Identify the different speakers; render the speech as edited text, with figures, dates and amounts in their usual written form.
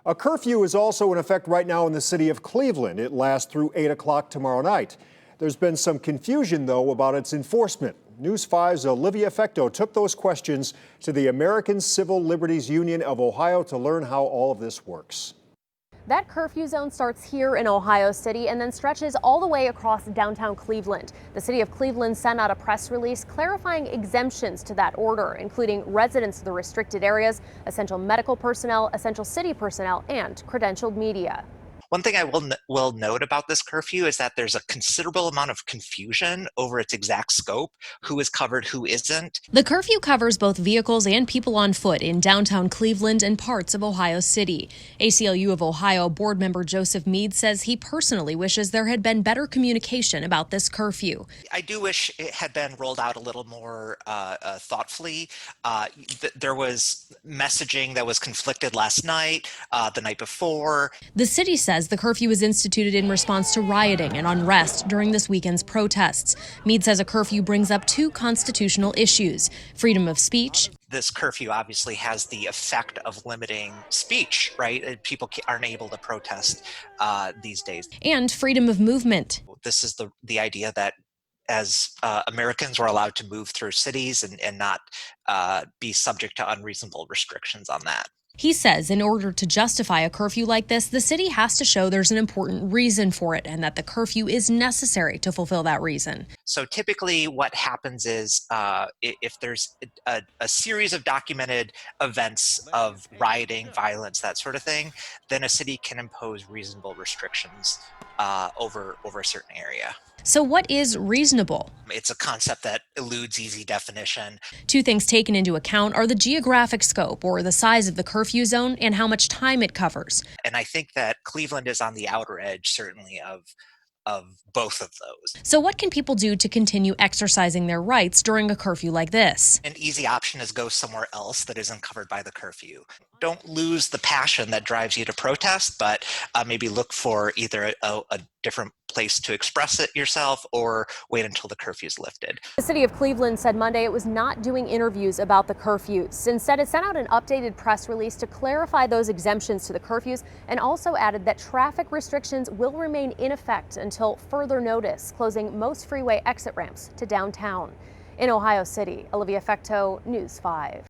Speaker 1: A curfew is also in effect right now in the city of Cleveland. It lasts through 8 o'clock tomorrow night. There's been some confusion, though, about its enforcement. News 5's OLIVIA FECTEAU took those questions to the American Civil Liberties Union of Ohio to learn how all of this works.
Speaker 2: That curfew zone starts here in Ohio City and then stretches all the way across downtown Cleveland. The city of Cleveland sent out a press release clarifying exemptions to that order, including residents of the restricted areas, essential medical personnel, essential city personnel, and credentialed media.
Speaker 3: One thing I will note about this curfew is that there's a considerable amount of confusion over its exact scope, who is covered, who isn't.
Speaker 4: The curfew covers both vehicles and people on foot in downtown Cleveland and parts of Ohio City. ACLU of Ohio board member Joseph MEAD says he personally wishes there had been better communication about this curfew.
Speaker 3: I do wish it had been rolled out a little more thoughtfully. There was messaging that was conflicted last night, the night before.
Speaker 4: The city says the curfew was instituted in response to rioting and unrest during this weekend's protests. MEAD says a curfew brings up two constitutional issues: freedom of speech.
Speaker 3: This curfew obviously has the effect of limiting speech, right? People aren't able to protest these days.
Speaker 4: And freedom of movement.
Speaker 3: This is the idea that as Americans, we're allowed to move through cities and not be subject to unreasonable restrictions on that.
Speaker 4: He says in order to justify a curfew like this, the city has to show there's an important reason for it and that the curfew is necessary to fulfill that reason.
Speaker 3: So typically what happens is if there's a series of documented events of rioting, violence, that sort of thing, then a city can impose reasonable restrictions over a certain area.
Speaker 4: So what is reasonable?
Speaker 3: It's a concept that eludes easy definition.
Speaker 4: Two things taken into account are the geographic scope, or the size of the curfew zone, and how much time it covers.
Speaker 3: And I think that Cleveland is on the outer edge, certainly, of both of those.
Speaker 4: So what can people do to continue exercising their rights during a curfew like this?
Speaker 3: An easy option is go somewhere else that isn't covered by the curfew. Don't lose the passion that drives you to protest, but maybe look for either a different place to express it yourself or wait until the curfew is lifted.
Speaker 2: The city of Cleveland said Monday it was not doing interviews about the curfews. Instead, it sent out an updated press release to clarify those exemptions to the curfews and also added that traffic restrictions will remain in effect until further notice, closing most freeway exit ramps to downtown. In Ohio City, OLIVIA FECTEAU, News 5.